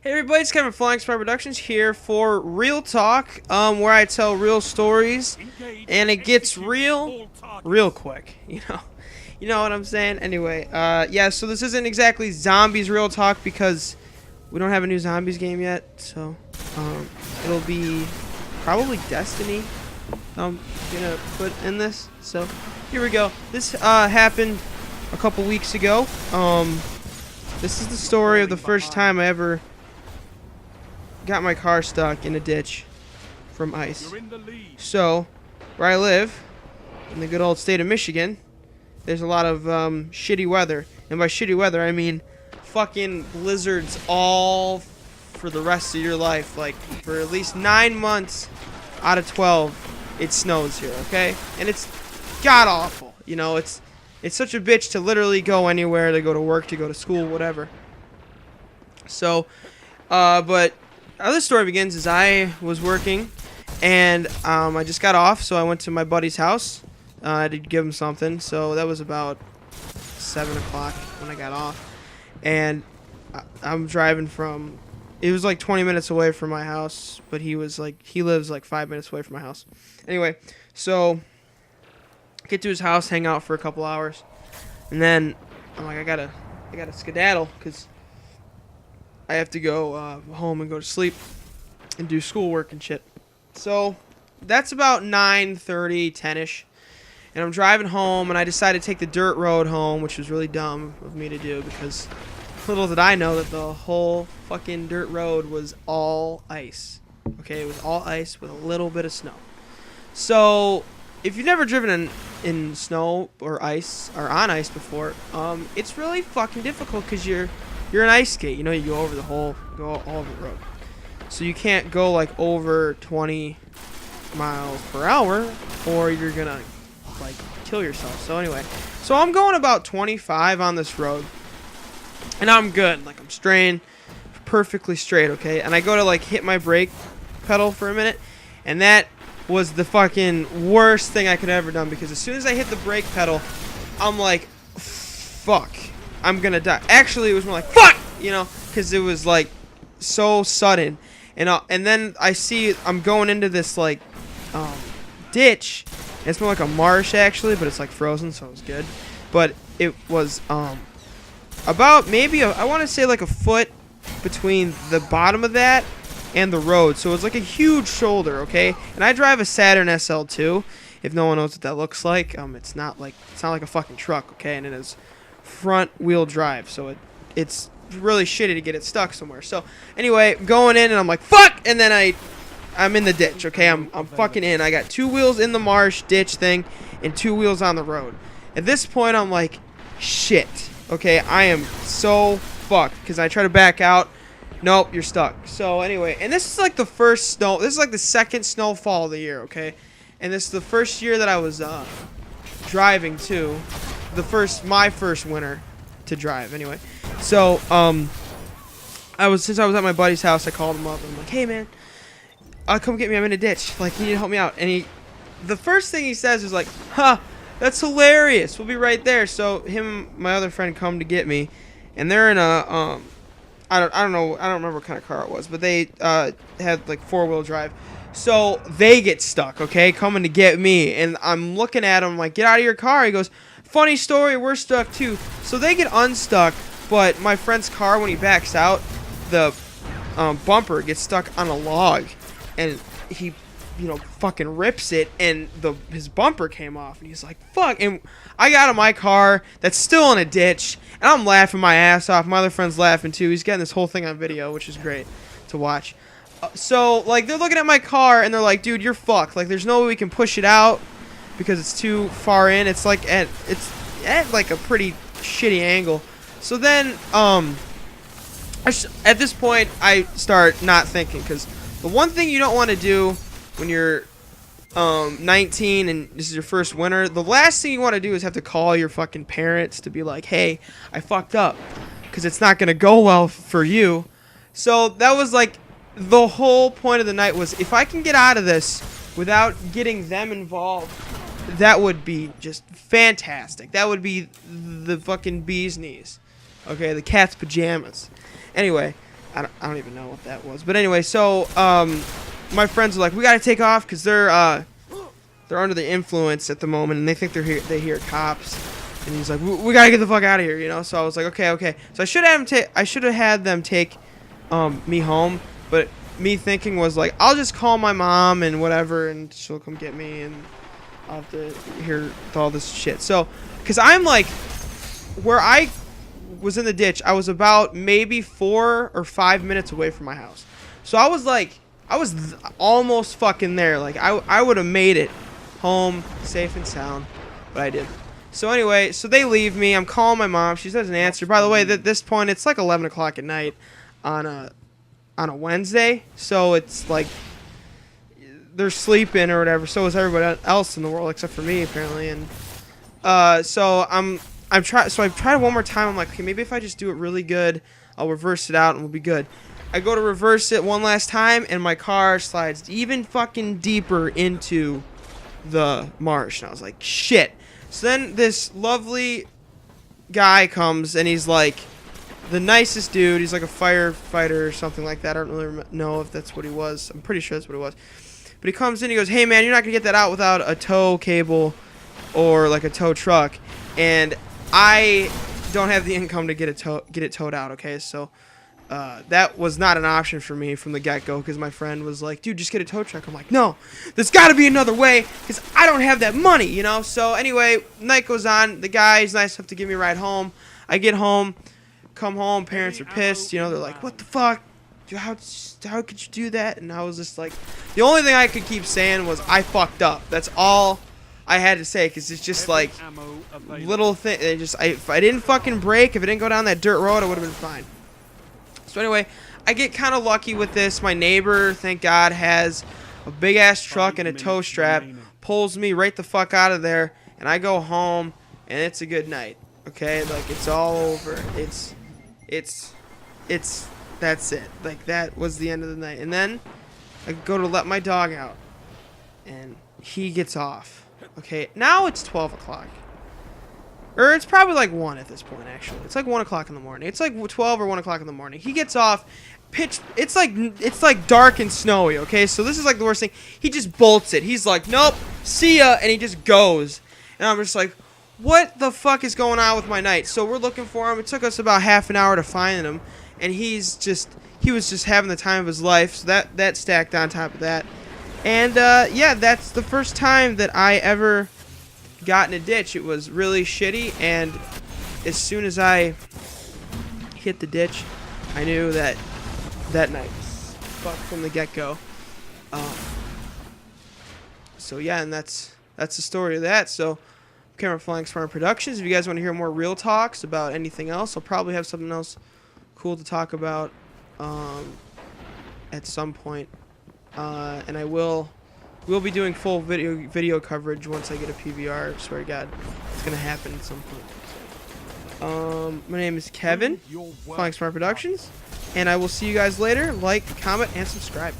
Hey everybody, it's Kevin Flying Spy Productions here for Real Talk, where I tell real stories, and it gets real quick. You know what I'm saying. Anyway, yeah. So this isn't exactly zombies real talk because we don't have a new zombies game yet. So, it'll be probably Destiny. I'm gonna put in this. So here we go. This happened a couple weeks ago. This is the story of the first time I ever got my car stuck in a ditch from ice. So, where I live, in the good old state of Michigan, there's a lot of shitty weather. And by shitty weather, I mean fucking blizzards all for the rest of your life. Like, for at least 9 months out of 12, it snows here, okay? And it's god-awful. You know, it's such a bitch to literally go anywhere, to go to work, to go to school, whatever. So, but how this story begins is I was working, and I just got off, so I went to my buddy's house. I did give him something, so that was about 7 o'clock when I got off. And I'm driving from, it was like 20 minutes away from my house, but he lives like 5 minutes away from my house. Anyway, so get to his house, hang out for a couple hours, and then I'm like, I gotta skedaddle, because I have to go home and go to sleep and do schoolwork and shit. So that's about 9:30, 10ish, and I'm driving home, and I decided to take the dirt road home, which was really dumb of me to do because little did I know that the whole fucking dirt road was all ice. Okay, it was all ice with a little bit of snow. So if you've never driven in snow or ice or on ice before, it's really fucking difficult because you're an ice skate. You know, you go over all over the road. So you can't go like over 20 miles per hour or you're gonna like kill yourself. So anyway, so I'm going about 25 on this road and I'm good. Like I'm straying perfectly straight, okay? And I go to like hit my brake pedal for a minute, and that was the fucking worst thing I could have ever done, because as soon as I hit the brake pedal, I'm like, fuck, I'm gonna die. Actually, it was more like, fuck, you know, because it was like so sudden. And then I see I'm going into this like ditch. It's more like a marsh actually, but it's like frozen, so it was good. But it was about maybe I want to say like a foot between the bottom of that and the road, so it's like a huge shoulder, okay? And I drive a Saturn SL2. If no one knows what that looks like, it's not like a fucking truck, okay? And it is front wheel drive, so it's really shitty to get it stuck somewhere. So anyway, going in and I'm like, fuck, and then I'm in the ditch, okay? I'm fucking in. I got 2 wheels in the marsh ditch thing and 2 wheels on the road. At this point, I'm like, shit, okay? I am so fucked, because I try to back out. Nope, you're stuck. So anyway, and this is like the first snow. This is like the second snowfall of the year, okay? And this is the first year that I was driving too. My first winter to drive. Anyway, so since I was at my buddy's house, I called him up. And I'm like, hey man, come get me. I'm in a ditch. Like, you need to help me out. And the first thing he says is like, huh, that's hilarious. We'll be right there. So him and my other friend come to get me, and they're in a I don't know. I don't remember what kind of car it was, but they had like 4-wheel drive. So they get stuck, okay, coming to get me. And I'm looking at him like, get out of your car. He goes, funny story, we're stuck too. So they get unstuck, but my friend's car, when he backs out, the bumper gets stuck on a log. And he, fucking rips it, and his bumper came off. And he's like, fuck. And I got in my car that's still in a ditch, and I'm laughing my ass off. My other friend's laughing too. He's getting this whole thing on video, which is great to watch. So, like, they're looking at my car, and they're like, dude, you're fucked. Like, there's no way we can push it out because it's too far in. It's like at like a pretty shitty angle. So then, at this point, I start not thinking, because the one thing you don't want to do when you're 19 and this is your first winter, the last thing you want to do is have to call your fucking parents to be like, hey, I fucked up, because it's not going to go well for you. So that was like the whole point of the night, was if I can get out of this without getting them involved, that would be just fantastic. That would be the fucking bee's knees. Okay, the cat's pajamas. Anyway, I don't even know what that was. But anyway, so my friends are like, we gotta take off because they're under the influence at the moment, and they think they hear cops. And he's like, we gotta get the fuck out of here, you know. So I was like, okay. So I should have had them take me home, but me thinking was like, I'll just call my mom and whatever, and she'll come get me, and I'll have to hear all this shit. So, cause I'm like, where I was in the ditch, I was about maybe 4 or 5 minutes away from my house. So I was like, almost fucking there. Like I would have made it home safe and sound, but I didn't. So anyway, so they leave me. I'm calling my mom. She doesn't answer. By the way, at this point, it's like 11 o'clock at night on a Wednesday. So it's like they're sleeping or whatever. So is everybody else in the world except for me apparently. And so I've tried one more time. I'm like, okay, maybe if I just do it really good, I'll reverse it out and we'll be good. I go to reverse it one last time, and my car slides even fucking deeper into the marsh. And I was like, shit. So then this lovely guy comes, and he's like the nicest dude. He's like a firefighter or something like that. I don't really know if that's what he was. I'm pretty sure that's what he was. But he comes in, he goes, hey man, you're not going to get that out without a tow cable or like a tow truck. And I don't have the income to get it towed out, okay? So that was not an option for me from the get-go, because my friend was like, dude, just get a tow truck. I'm like, no, there's got to be another way, because I don't have that money, you know? So anyway, night goes on. The guy's nice enough to give me a ride home. I get home, come home, parents are pissed, you know? They're like, what the fuck? How could you do that? And I was just like, the only thing I could keep saying was, I fucked up. That's all I had to say, because it's just like little thing. If I didn't fucking brake, if I didn't go down that dirt road, I would have been fine. So anyway, I get kind of lucky with this. My neighbor, thank God, has a big ass truck and a tow strap, pulls me right the fuck out of there, and I go home, and it's a good night. Okay, like it's all over. That's it. Like that was the end of the night. And then I go to let my dog out, and he gets off. Okay, now it's 12 o'clock. Or it's probably like 1 at this point, actually. It's like 1 o'clock in the morning. It's like 12 or 1 o'clock in the morning. He gets off. It's like dark and snowy, okay? So this is like the worst thing. He just bolts it. He's like, nope, see ya, and he just goes. And I'm just like, what the fuck is going on with my night? So we're looking for him. It took us about half an hour to find him. And he was just having the time of his life. So that stacked on top of that. And yeah, that's the first time that I ever got in a ditch. It was really shitty, and as soon as I hit the ditch, I knew that night was fucked from the get-go. So yeah, and that's the story of that. So Camera Flying Smart Productions. If you guys want to hear more real talks about anything else, I'll probably have something else cool to talk about at some point. And we'll be doing full video coverage once I get a PVR. I swear to God, it's gonna happen at some point. My name is Kevin, Flying Smart Productions, and I will see you guys later. Like, comment, and subscribe.